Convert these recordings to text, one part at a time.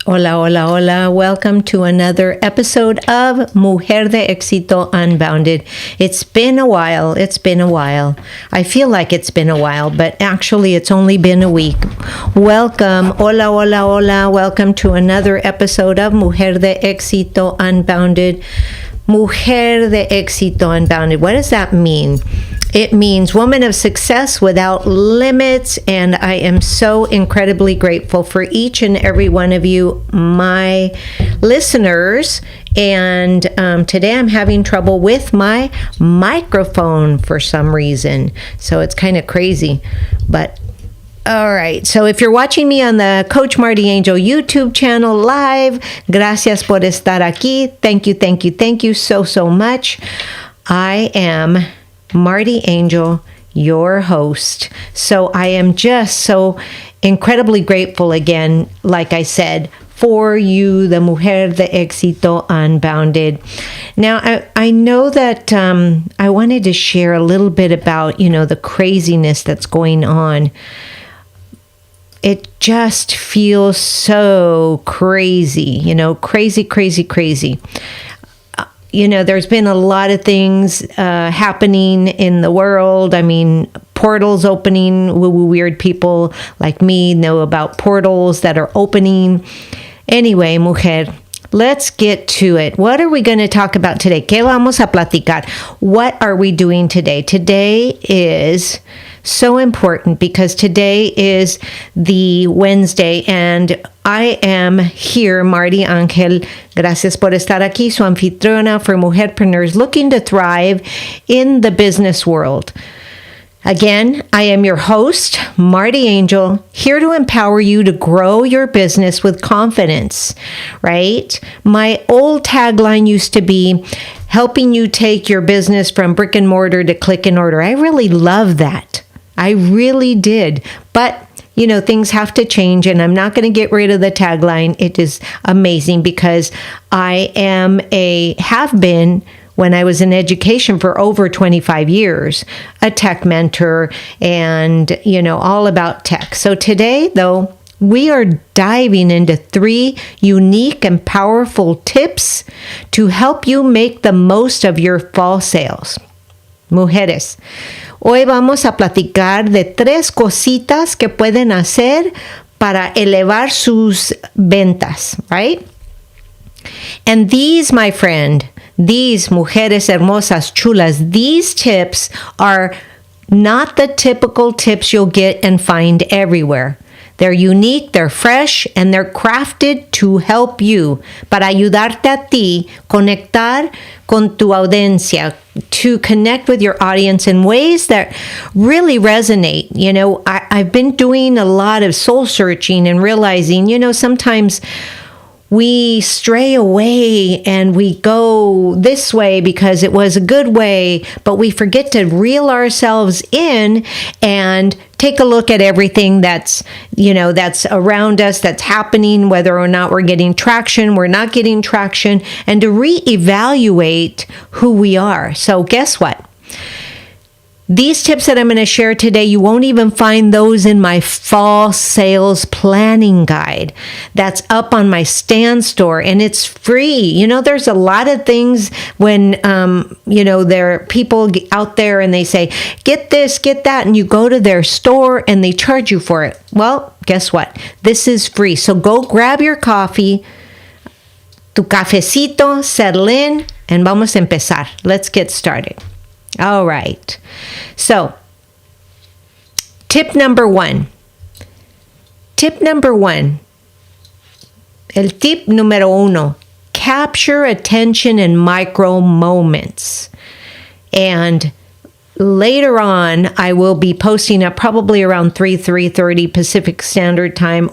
Hola, hola, hola. Welcome to another episode of Mujer De Éxito Unbounded. It's been a while. I feel like it's been a while, but actually it's only been a week. Welcome. Hola, hola, hola. Welcome to another episode of Mujer De Éxito Unbounded. Mujer De Éxito Unbounded. What does that mean? It means woman of success without limits, and I am so incredibly grateful for each and every one of you, my listeners. And today I'm having trouble with my microphone for some reason, so it's kind of crazy, but all right. So if you're watching me on the Coach Marti Angel YouTube channel live, gracias por estar aquí. Thank you so much. I am Marti Angel, your host. So I am just so incredibly grateful again, like I said, for you, the Mujer De Éxito Unbounded. Now, I know that I wanted to share a little bit about, the craziness that's going on. It just feels so crazy, crazy. There's been a lot of things happening in the world. I mean, portals opening. Weird people like me know about portals that are opening. Anyway, mujer, let's get to it. What are we going to talk about today? ¿Qué vamos a platicar? What are we doing today? Today is so important because today is the Wednesday and I am here, Marti Angel. Gracias por estar aquí, su anfitriona for MujerPreneurs, looking to thrive in the business world. Again, I am your host, Marti Angel, here to empower you to grow your business with confidence, right? My old tagline used to be helping you take your business from brick and mortar to click and order. I really love that. I really did. But things have to change, and I'm not going to get rid of the tagline. It is amazing because I have been, when I was in education for over 25 years, a tech mentor and, all about tech. So today, though, we are diving into 3 unique and powerful tips to help you make the most of your fall sales. Mujeres, hoy vamos a platicar de 3 cositas que pueden hacer para elevar sus ventas, right? And these, my friend, these mujeres hermosas, chulas, these tips are not the typical tips you'll get and find everywhere. They're unique, they're fresh, and they're crafted to help you, para ayudarte a ti, conectar con tu audiencia, to connect with your audience in ways that really resonate. I've been doing a lot of soul searching and realizing, sometimes we stray away and we go this way because it was a good way, but we forget to reel ourselves in and take a look at everything that's around us, that's happening, whether or not we're getting traction, we're not getting traction, and to reevaluate who we are. So guess what? These tips that I'm going to share today, you won't even find those in my fall sales planning guide that's up on my Stan store, and it's free. There's a lot of things when, there are people out there and they say, get this, get that, and you go to their store and they charge you for it. Well, guess what? This is free. So go grab your coffee, tu cafecito, settle in, and vamos a empezar. Let's get started. All right. So, tip number 1. El tip número 1. Capture attention in micro moments. And later on, I will be posting up probably around 3:30 Pacific Standard Time,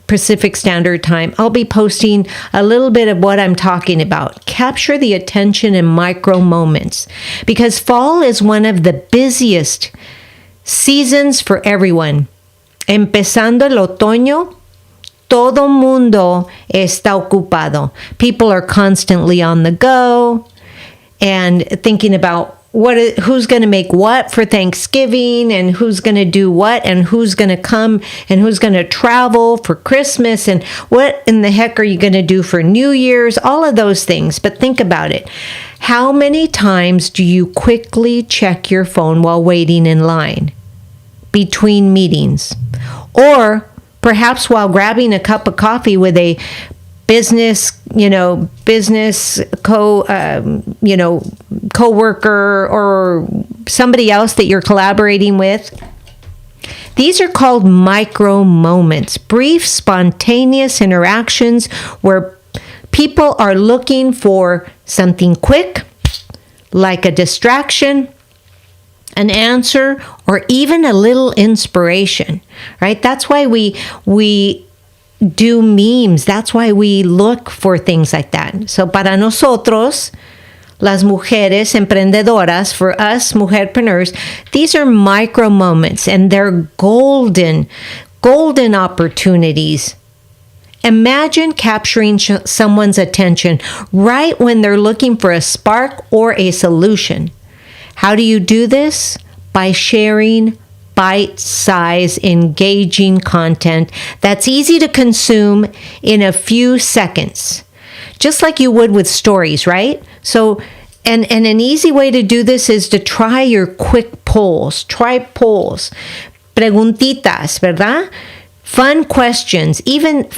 Pacific Standard Time. I'll be posting a little bit of what I'm talking about. Capture the attention in micro moments, because fall is one of the busiest seasons for everyone. Empezando el otoño, todo mundo está ocupado. People are constantly on the go and thinking about who's going to make what for Thanksgiving, and who's going to do what, and who's going to come, and who's going to travel for Christmas, and what in the heck are you going to do for New Year's, all of those things. But think about it. How many times do you quickly check your phone while waiting in line between meetings? Or perhaps while grabbing a cup of coffee with a business coworker or somebody else that you're collaborating with. These are called micro moments, brief, spontaneous interactions where people are looking for something quick, like a distraction, an answer, or even a little inspiration, right? That's why we do memes. That's why we look for things like that. So para nosotros, las mujeres emprendedoras, for us mujerpreneurs, these are micro moments, and they're golden opportunities. Imagine capturing someone's attention right when they're looking for a spark or a solution. How do you do this? By sharing bite-sized, engaging content that's easy to consume in a few seconds. Just like you would with stories, right? So, and an easy way to do this is to try your quick polls. Try polls. Preguntitas, ¿verdad? Fun questions, even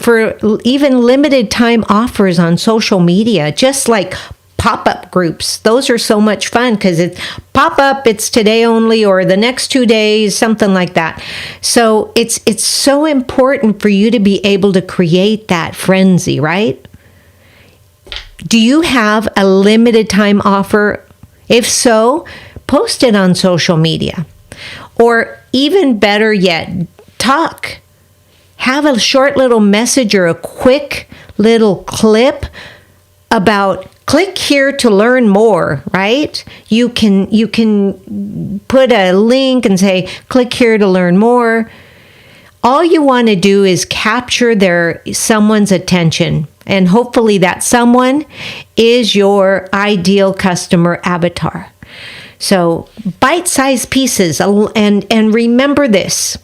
limited time offers on social media, just like pop-up groups. Those are so much fun because it's pop-up, it's today only, or the next 2 days, something like that. So it's so important for you to be able to create that frenzy, right? Do you have a limited time offer? If so, post it on social media. Or even better yet, talk. Have a short little message or a quick little clip about click here to learn more, right? You can put a link and say, click here to learn more. All you want to do is capture someone's attention. And hopefully that someone is your ideal customer avatar. So bite-sized pieces. And remember this.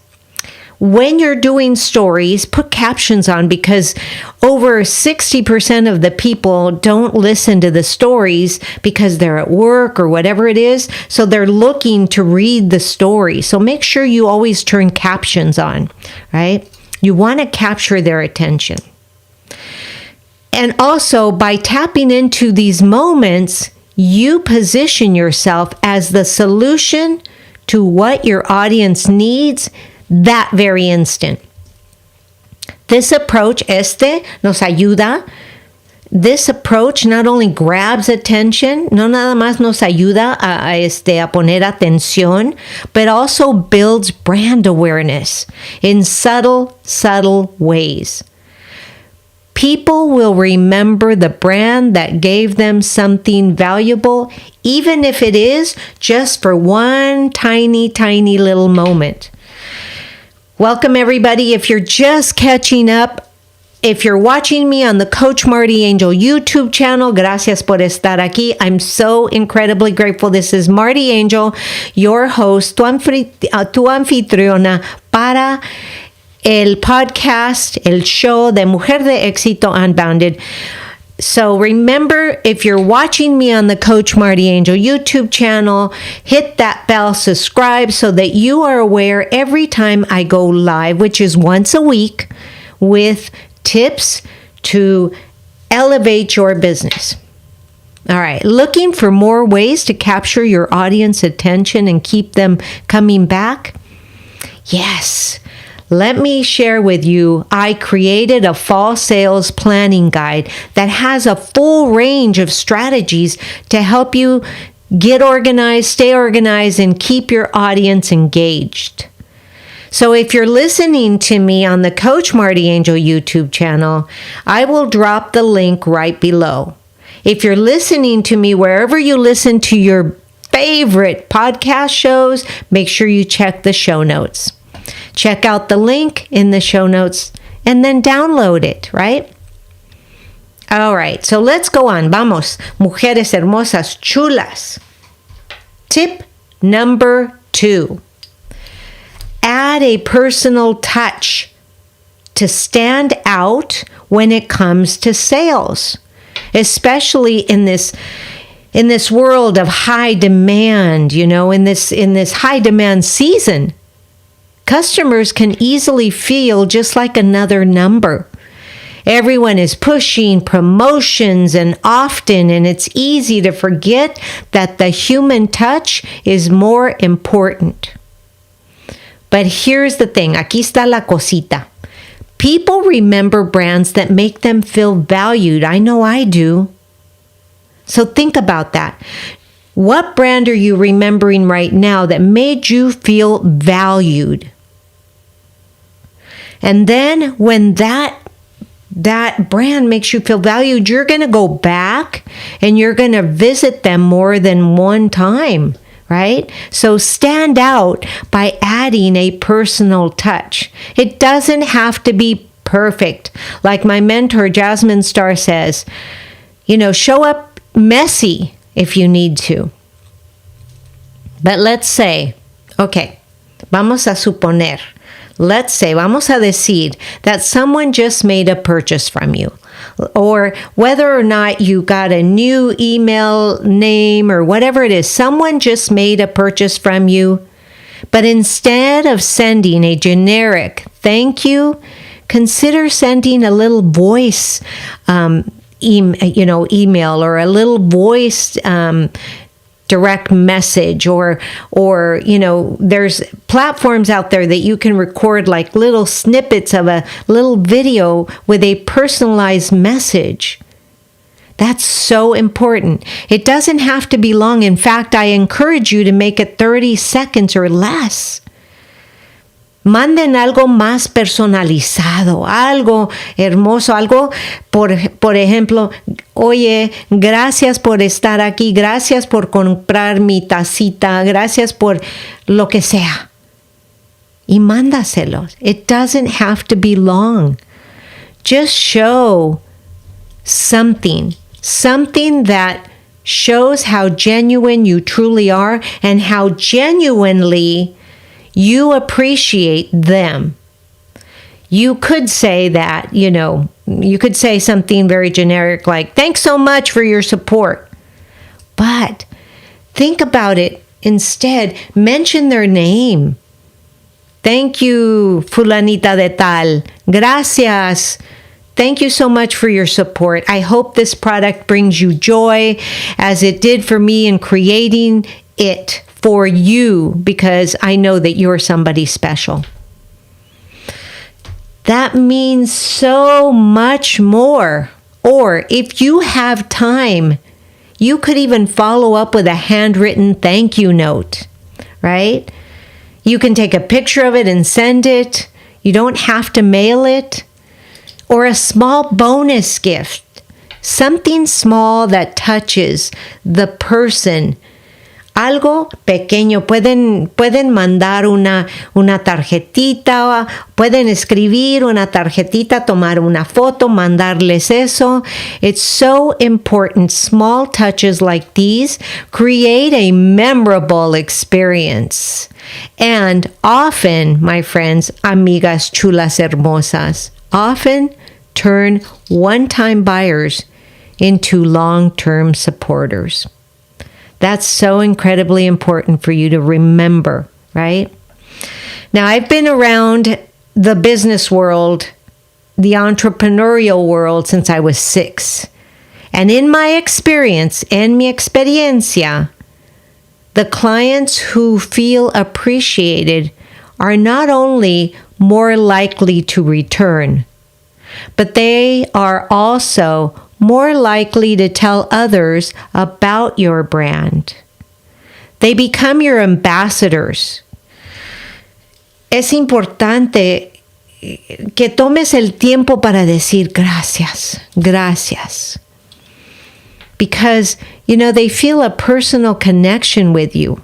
When you're doing stories, put captions on, because over 60% of the people don't listen to the stories because they're at work or whatever it is. So they're looking to read the story. So make sure you always turn captions on, right? You want to capture their attention. And also, by tapping into these moments, you position yourself as the solution to what your audience needs that very instant. This approach, nos ayuda. This approach not only grabs attention, no nada más nos ayuda a poner atención, but also builds brand awareness in subtle ways. People will remember the brand that gave them something valuable, even if it is just for one tiny little moment. Welcome, everybody. If you're just catching up, if you're watching me on the Coach Marti Angel YouTube channel, gracias por estar aquí. I'm so incredibly grateful. This is Marti Angel, your host, tu anfitriona para el podcast, el show de Mujer De Éxito Unbounded. So remember, if you're watching me on the Coach Marti Angel YouTube channel, hit that bell, subscribe so that you are aware every time I go live, which is once a week, with tips to elevate your business. All right, looking for more ways to capture your audience attention and keep them coming back? Yes. Let me share with you, I created a fall sales planning guide that has a full range of strategies to help you get organized, stay organized, and keep your audience engaged. So if you're listening to me on the Coach Marti Angel YouTube channel, I will drop the link right below. If you're listening to me wherever you listen to your favorite podcast shows, make sure you check the show notes. Check out the link in the show notes and then download it, right? All right, so let's go on. Vamos, mujeres hermosas, chulas. Tip number 2. Add a personal touch to stand out when it comes to sales, especially in this world of high demand, in this high demand season. Customers can easily feel just like another number. Everyone is pushing promotions and it's easy to forget that the human touch is more important. But here's the thing, aquí está la cosita. People remember brands that make them feel valued. I know I do. So think about that. What brand are you remembering right now that made you feel valued? And then when that brand makes you feel valued, you're going to go back and you're going to visit them more than one time, right? So stand out by adding a personal touch. It doesn't have to be perfect. Like my mentor, Jasmine Star, says, show up messy if you need to. But let's say, okay, vamos a suponer. Let's say, vamos a decir that someone just made a purchase from you, or whether or not you got a new email name or whatever it is, someone just made a purchase from you, but instead of sending a generic thank you, consider sending a little voice email or a little voice direct message or there's platforms out there that you can record like little snippets of a little video with a personalized message. That's so important. It doesn't have to be long. In fact, I encourage you to make it 30 seconds or less. Manden algo más personalizado, algo hermoso, algo, por ejemplo, oye, gracias por estar aquí, gracias por comprar mi tacita, gracias por lo que sea. Y mándaselos. It doesn't have to be long. Just show something that shows how genuine you truly are and how genuinely you appreciate them. You could say that, you could say something very generic like, thanks so much for your support. But think about it instead. Mention their name. Thank you, fulanita de tal. Gracias. Thank you so much for your support. I hope this product brings you joy as it did for me in creating it for you, because I know that you're somebody special. That means so much more. Or if you have time, you could even follow up with a handwritten thank you note, right? You can take a picture of it and send it. You don't have to mail it. Or a small bonus gift, something small that touches the person. Algo pequeño, pueden mandar una tarjetita, pueden escribir una tarjetita, tomar una foto, mandarles eso. It's so important. Small touches like these create a memorable experience. And often, my friends, amigas chulas hermosas, often turn one-time buyers into long-term supporters. That's so incredibly important for you to remember, right? Now, I've been around the business world, the entrepreneurial world, since I was 6. And in my experience, en mi experiencia, the clients who feel appreciated are not only more likely to return, but they are also more likely to tell others about your brand. They become your ambassadors. Es importante que tomes el tiempo para decir gracias, gracias. Because, they feel a personal connection with you.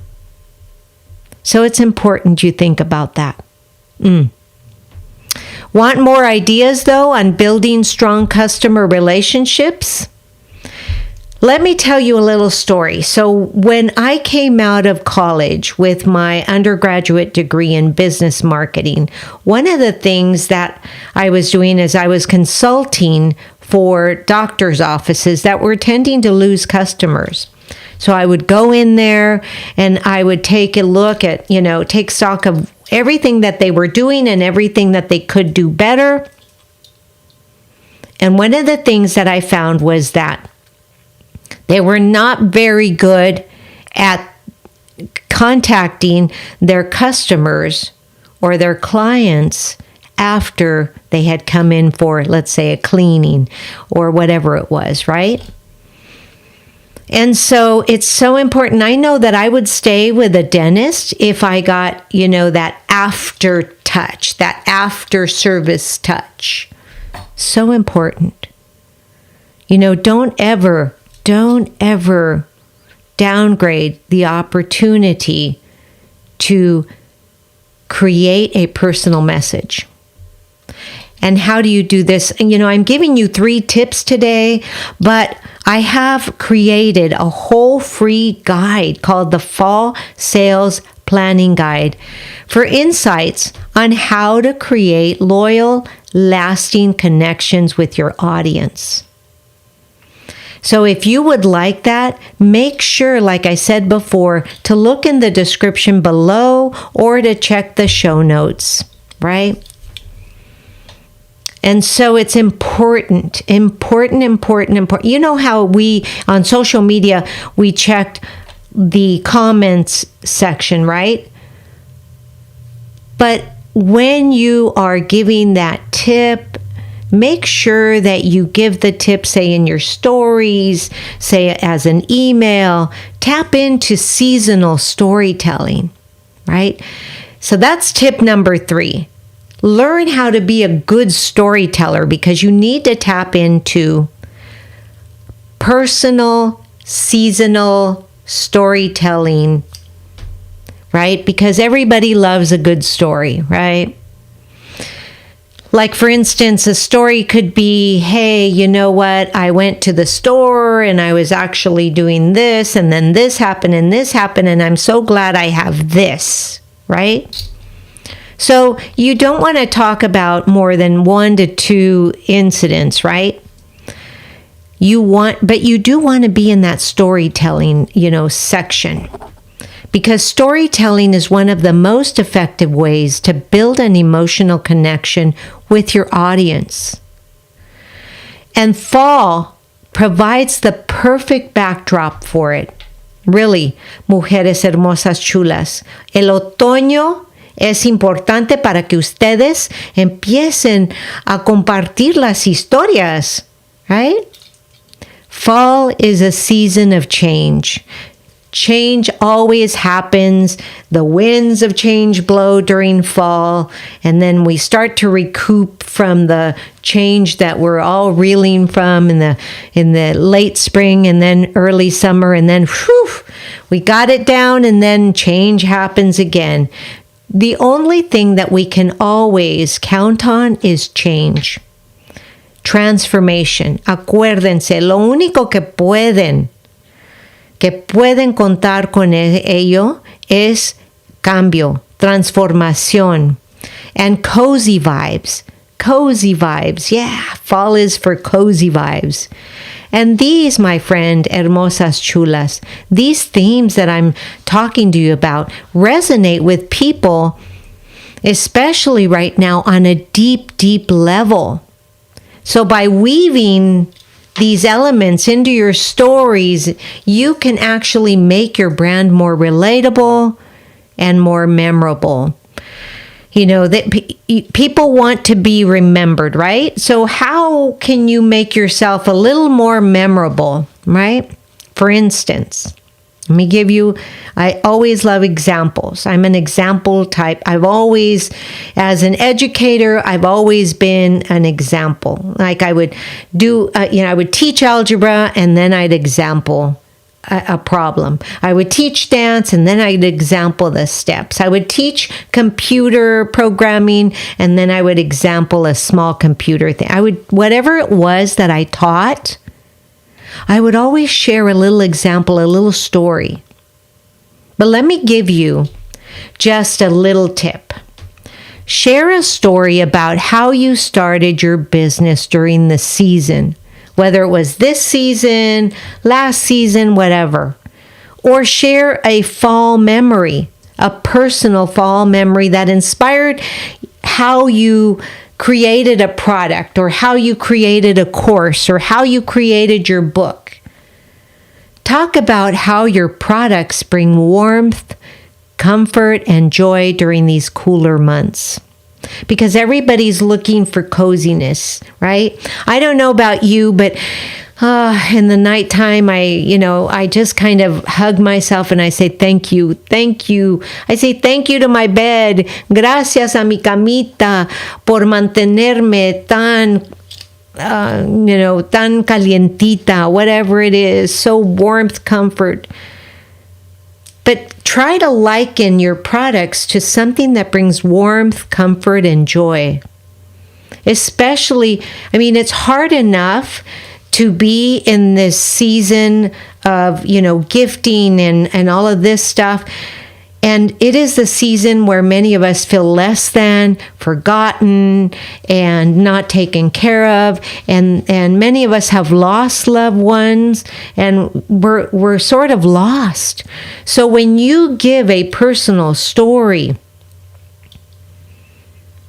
So it's important you think about that. Want more ideas, though, on building strong customer relationships? Let me tell you a little story. So when I came out of college with my undergraduate degree in business marketing, one of the things that I was doing is I was consulting for doctors' offices that were tending to lose customers. So I would go in there and I would take a look at, take stock of everything that they were doing and everything that they could do better. And one of the things that I found was that they were not very good at contacting their customers or their clients after they had come in for, let's say, a cleaning or whatever it was, right? And so it's so important. I know that I would stay with a dentist if I got, that after touch, that after service touch. So important. Don't ever downgrade the opportunity to create a personal message. And how do you do this? I'm giving you 3 tips today, but I have created a whole free guide called the Fall Sales Planning Guide for insights on how to create loyal, lasting connections with your audience. So if you would like that, make sure, like I said before, to look in the description below or to check the show notes, right? And so it's important. You know how we, on social media, we checked the comments section, right? But when you are giving that tip, make sure that you give the tip, say in your stories, say as an email. Tap into seasonal storytelling, right? So that's tip number 3. Learn how to be a good storyteller because you need to tap into personal, seasonal storytelling, right? Because everybody loves a good story, right? Like, for instance, a story could be, hey, you know what? I went to the store and I was actually doing this, and then this happened, and I'm so glad I have this, right? So you don't want to talk about more than 1 to 2 incidents, right? But you do want to be in that storytelling, section. Because storytelling is one of the most effective ways to build an emotional connection with your audience. And fall provides the perfect backdrop for it. Really, mujeres hermosas chulas. El otoño es importante para que ustedes empiecen a compartir las historias, right? Fall is a season of change. Change always happens. The winds of change blow during fall, and then we start to recoup from the change that we're all reeling from in the late spring and then early summer, and then we got it down, and then change happens again. The only thing that we can always count on is change. Transformation. Acuérdense, lo único que pueden contar con ello es cambio, transformación, and cozy vibes. Cozy vibes. Yeah, fall is for cozy vibes. And these, my friend, hermosas chulas, these themes that I'm talking to you about resonate with people, especially right now, on a deep, deep level. So by weaving these elements into your stories, you can actually make your brand more relatable and more memorable. That people want to be remembered, right? So how can you make yourself a little more memorable, right? For instance, let me give you, I always love examples. I'm an example type. As an educator, I've always been an example. Like I would do, I would teach algebra and then I'd example a problem. I would teach dance and then I'd example the steps. I would teach computer programming and then I would example a small computer thing. Whatever it was that I taught, I would always share a little example, a little story. But let me give you just a little tip. Share a story about how you started your business during the season, whether it was this season, last season, whatever. Or share a fall memory, a personal fall memory that inspired how you created a product or how you created a course or how you created your book. Talk about how your products bring warmth, comfort, and joy during these cooler months. Because everybody's looking for coziness, right? I don't know about you, but in the nighttime, I just kind of hug myself and I say, thank you, thank you. I say thank you to my bed. Gracias a mi camita por mantenerme tan calientita, whatever it is, so warmth, comfort. But try to liken your products to something that brings warmth, comfort, and joy. Especially, it's hard enough to be in this season of, gifting and all of this stuff. And it is the season where many of us feel less than, forgotten, and not taken care of. And many of us have lost loved ones, and we're sort of lost. So when you give a personal story,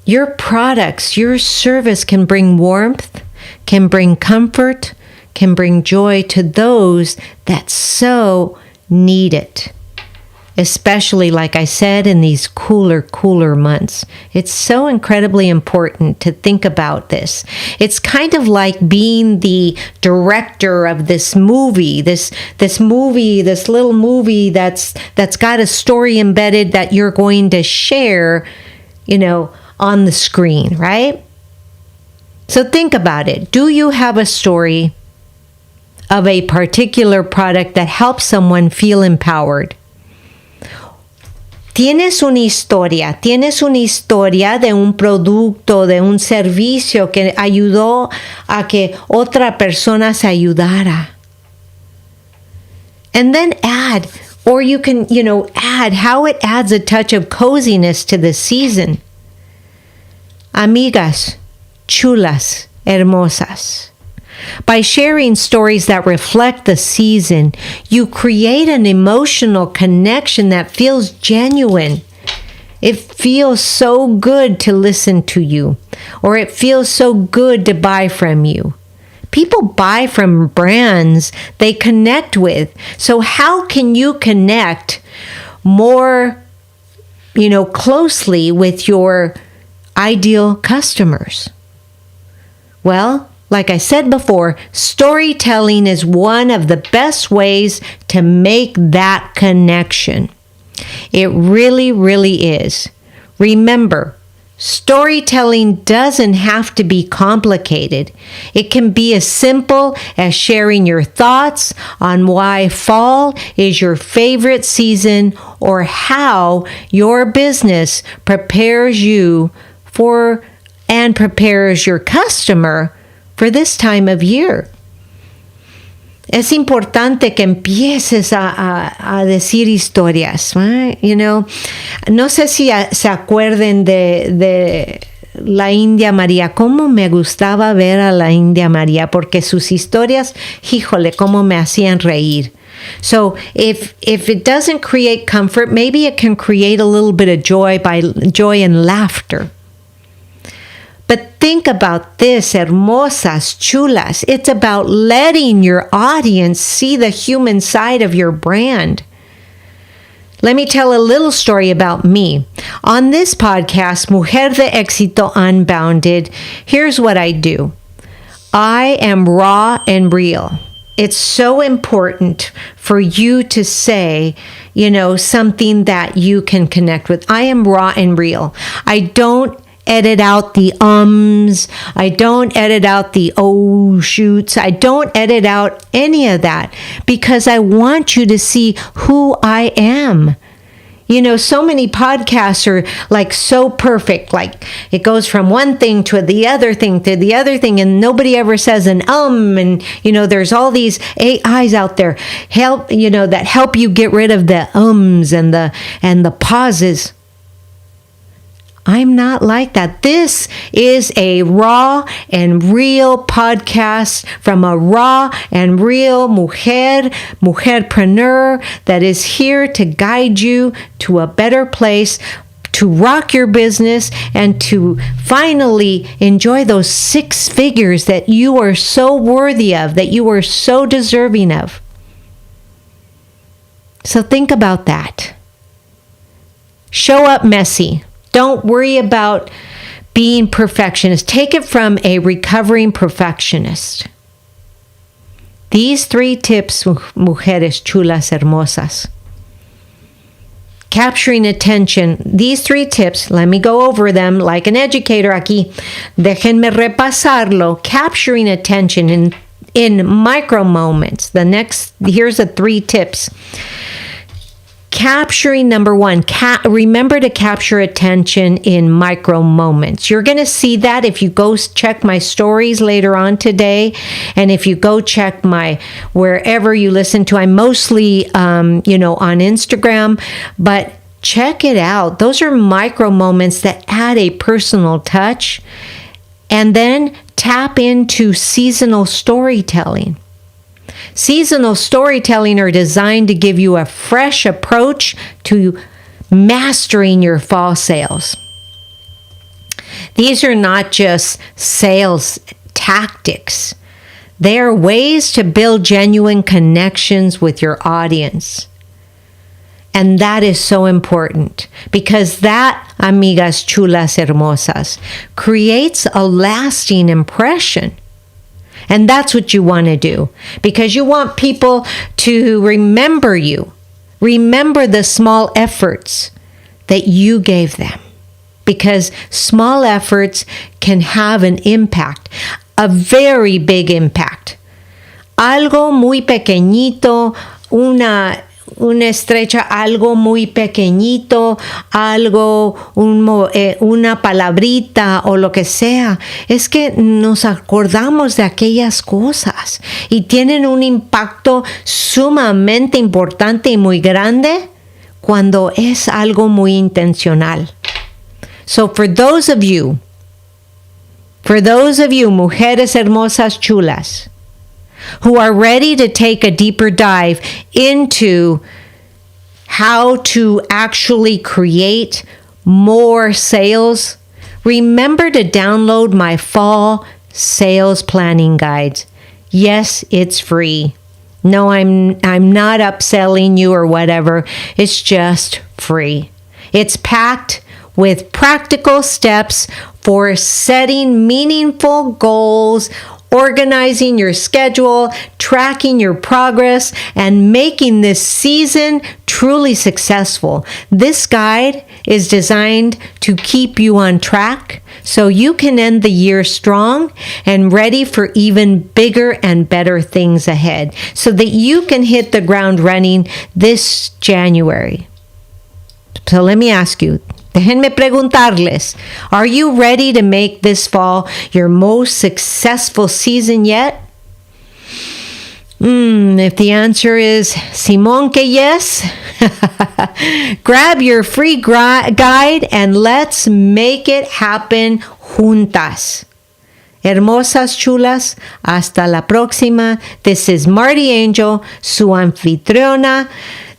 your products, your service can bring warmth, can bring comfort, can bring joy to those that so need it. Especially, like I said, in these cooler months. It's so incredibly important to think about this. It's kind of like being the director of this movie, this little movie that's got a story embedded that you're going to share, on the screen, right? So think about it. Do you have a story of a particular product that helps someone feel empowered? Tienes una historia de un producto, de un servicio que ayudó a que otra persona se ayudara. And then add, or you can, add how it adds a touch of coziness to the season. Amigas, chulas, hermosas. By sharing stories that reflect the season, you create an emotional connection that feels genuine. It feels so good to listen to you, or it feels so good to buy from you. People buy from brands they connect with. So how can you connect more, closely with your ideal customers? Well, like I said before, storytelling is one of the best ways to make that connection. It really, really is. Remember, storytelling doesn't have to be complicated. It can be as simple as sharing your thoughts on why fall is your favorite season or how your business prepares you for and prepares your customer for this time of year. Es importante que empieces a decir historias, right? No sé si se acuerden de la India María. Cómo me gustaba ver a la India María, porque sus historias, híjole, cómo me hacían reír. So if it doesn't create comfort, maybe it can create a little bit of joy and laughter. But think about this, hermosas, chulas. It's about letting your audience see the human side of your brand. Let me tell a little story about me. On this podcast, Mujer De Éxito Unbounded, here's what I do. I am raw and real. It's so important for you to say, something that you can connect with. I am raw and real. I don't edit out the ums. I don't edit out the oh shoots. I don't edit out any of that because I want you to see who I am. So many podcasts are like so perfect. Like it goes from one thing to the other thing to the other thing, and nobody ever says an and there's all these AIs out there that help you get rid of the and the pauses. I'm not like that. This is a raw and real podcast from a raw and real mujerpreneur that is here to guide you to a better place, to rock your business, and to finally enjoy those 6 figures that you are so worthy of, that you are so deserving of. So think about that. Show up messy. Don't worry about being perfectionist. Take it from a recovering perfectionist. These 3 tips, mujeres chulas hermosas. Capturing attention. These 3 tips, let me go over them like an educator aquí. Déjenme repasarlo. Capturing attention in micro moments. Here's the 3 tips. Capturing, number 1, remember to capture attention in micro moments. You're going to see that if you go check my stories later on today, and if you go check wherever you listen to. I'm mostly, on Instagram, but check it out. Those are micro moments that add a personal touch, and then tap into seasonal storytelling. Seasonal storytelling are designed to give you a fresh approach to mastering your fall sales. These are not just sales tactics. They are ways to build genuine connections with your audience. And that is so important because that, amigas chulas hermosas, creates a lasting impression. And that's what you want to do because you want people to remember you. Remember the small efforts that you gave them, because small efforts can have an impact, a very big impact. Algo muy pequeñito, una estrecha, algo muy pequeñito, una palabrita o lo que sea. Es que nos acordamos de aquellas cosas y tienen un impacto sumamente importante y muy grande cuando es algo muy intencional. So for those of you, mujeres hermosas chulas, who are ready to take a deeper dive into how to actually create more sales, remember to download my fall sales planning guides. Yes, it's free. No, I'm not upselling you or whatever. It's just free. It's packed with practical steps for setting meaningful goals, organizing your schedule, tracking your progress, and making this season truly successful. This guide is designed to keep you on track so you can end the year strong and ready for even bigger and better things ahead so that you can hit the ground running this January. So let me ask you, déjenme preguntarles, are you ready to make this fall your most successful season yet? If the answer is Simón que yes, grab your free guide and let's make it happen juntas. Hermosas chulas, hasta la próxima. This is Marti Angel, su anfitriona.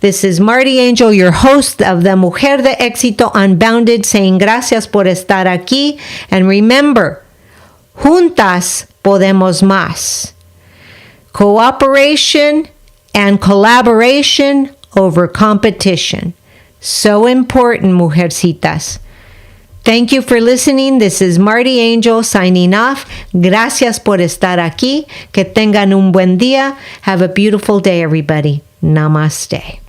This is Marti Angel, your host of the Mujer De Éxito Unbounded, saying gracias por estar aquí. And remember, juntas podemos más. Cooperation and collaboration over competition. So important, mujercitas. Thank you for listening. This is Marti Angel signing off. Gracias por estar aquí. Que tengan un buen día. Have a beautiful day, everybody. Namaste.